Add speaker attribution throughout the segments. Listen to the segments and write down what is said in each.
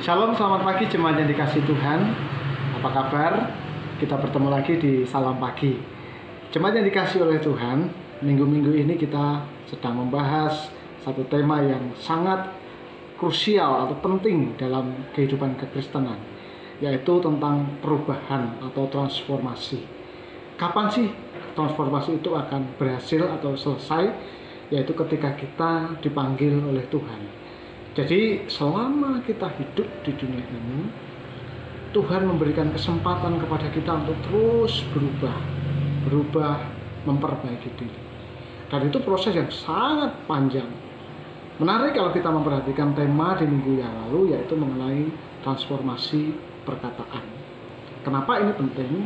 Speaker 1: Shalom, selamat pagi jemaat yang dikasihi Tuhan. Apa kabar? Kita bertemu lagi di Salam Pagi. Jemaat yang dikasihi oleh Tuhan, minggu-minggu ini kita sedang membahas satu tema yang sangat krusial atau penting dalam kehidupan kekristenan, yaitu tentang perubahan atau transformasi. Kapan sih transformasi itu akan berhasil atau selesai? Yaitu ketika kita dipanggil oleh Tuhan. Jadi selama kita hidup di dunia ini, Tuhan memberikan kesempatan kepada kita untuk terus berubah, memperbaiki diri. Dan itu proses yang sangat panjang. Menarik kalau kita memperhatikan tema di minggu yang lalu, yaitu mengenai transformasi perkataan. Kenapa ini penting?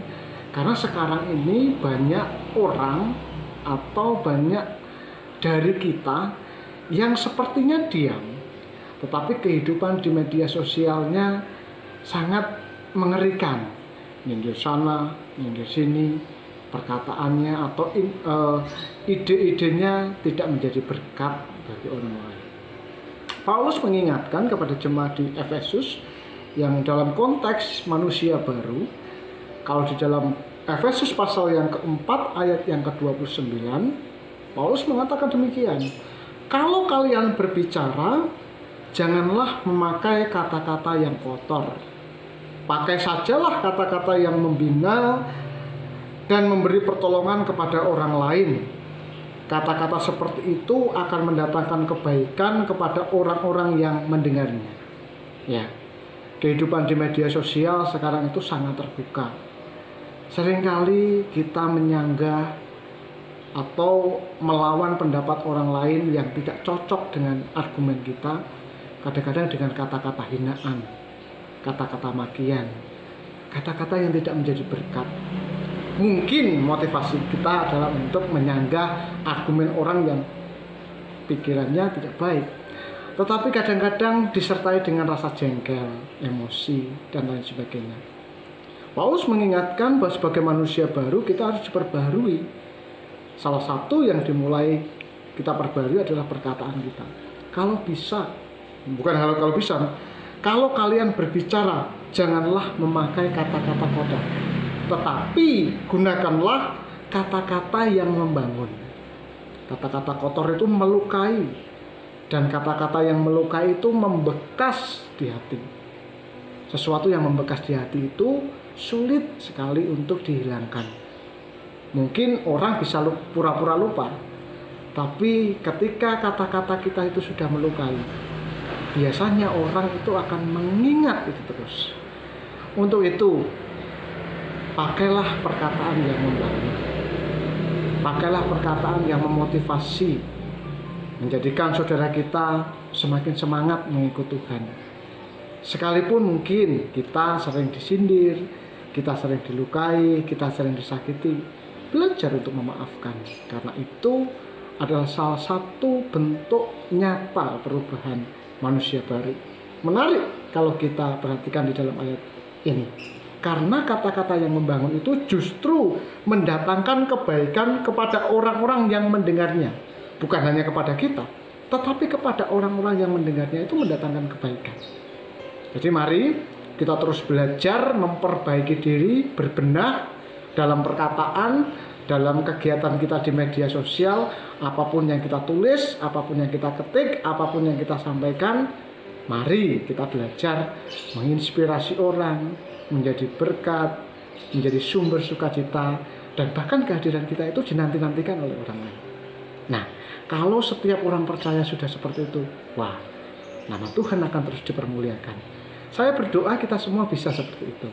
Speaker 1: Karena sekarang ini banyak orang atau banyak dari kita yang sepertinya diam, tetapi kehidupan di media sosialnya sangat mengerikan. Nyindir sana, nyindir sini, perkataannya atau ide-idenya tidak menjadi berkat bagi orang lain. Paulus mengingatkan kepada jemaat di Efesus yang dalam konteks manusia baru. Kalau di dalam Efesus pasal yang keempat ayat yang ke-29, Paulus mengatakan demikian. Kalau kalian berbicara, janganlah memakai kata-kata yang kotor. Pakai sajalah kata-kata yang membina dan memberi pertolongan kepada orang lain. Kata-kata seperti itu akan mendatangkan kebaikan kepada orang-orang yang mendengarnya. Ya, kehidupan di media sosial sekarang itu sangat terbuka. Seringkali kita menyanggah atau melawan pendapat orang lain yang tidak cocok dengan argumen kita. Kadang-kadang dengan kata-kata hinaan, kata-kata makian, kata-kata yang tidak menjadi berkat. Mungkin motivasi kita adalah untuk menyanggah argumen orang yang pikirannya tidak baik. Tetapi kadang-kadang disertai dengan rasa jengkel, emosi, dan lain sebagainya. Paulus mengingatkan bahwa sebagai manusia baru kita harus diperbarui. Salah satu yang dimulai kita perbarui adalah perkataan kita. Kalau bisa, bukan kalau bisa, kalau kalian berbicara, janganlah memakai kata-kata kotor, tetapi gunakanlah kata-kata yang membangun. Kata-kata kotor itu melukai, dan kata-kata yang melukai itu membekas di hati. Sesuatu yang membekas di hati itu sulit sekali untuk dihilangkan. Mungkin orang bisa pura-pura lupa, tapi ketika kata-kata kita itu sudah melukai, biasanya orang itu akan mengingat itu terus. Untuk itu, pakailah perkataan yang membangun. Pakailah perkataan yang memotivasi, menjadikan saudara kita semakin semangat mengikut Tuhan. Sekalipun mungkin kita sering disindir, kita sering dilukai, kita sering disakiti, belajar untuk memaafkan. Karena itu adalah salah satu bentuk nyata perubahan manusia baru. Menarik kalau kita perhatikan di dalam ayat ini, karena kata-kata yang membangun itu justru mendatangkan kebaikan kepada orang-orang yang mendengarnya. Bukan hanya kepada kita, tetapi kepada orang-orang yang mendengarnya itu mendatangkan kebaikan. Jadi mari kita terus belajar memperbaiki diri, berbenah dalam perkataan, dalam kegiatan kita di media sosial. Apapun yang kita tulis, apapun yang kita ketik, apapun yang kita sampaikan, mari kita belajar menginspirasi orang, menjadi berkat, menjadi sumber sukacita, dan bahkan kehadiran kita itu dinanti-nantikan oleh orang lain. Nah, kalau setiap orang percaya sudah seperti itu, wah, nama Tuhan akan terus dipermuliakan. Saya berdoa kita semua bisa seperti itu.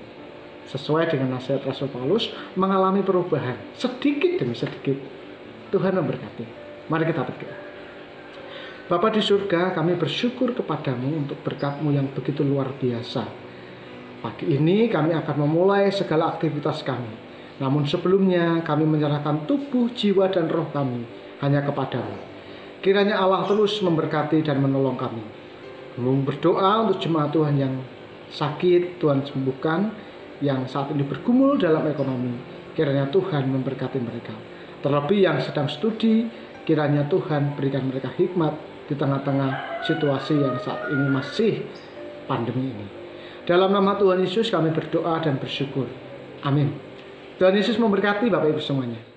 Speaker 1: Sesuai dengan nasihat Rasul Paulus, mengalami perubahan sedikit demi sedikit. Tuhan memberkati. Mari kita berdoa. Bapa di surga, kami bersyukur kepadamu untuk berkat-Mu yang begitu luar biasa. Pagi ini kami akan memulai segala aktivitas kami. Namun sebelumnya kami menyerahkan tubuh, jiwa, dan roh kami hanya kepadamu. Kiranya Allah terus memberkati dan menolong kami. Kami berdoa untuk jemaat Tuhan yang sakit, Tuhan sembuhkan, yang saat ini bergumul dalam ekonomi, kiranya Tuhan memberkati mereka. Terlebih yang sedang studi, kiranya Tuhan berikan mereka hikmat di tengah-tengah situasi yang saat ini masih pandemi ini. Dalam nama Tuhan Yesus kami berdoa dan bersyukur. Amin. Tuhan Yesus memberkati Bapak Ibu semuanya.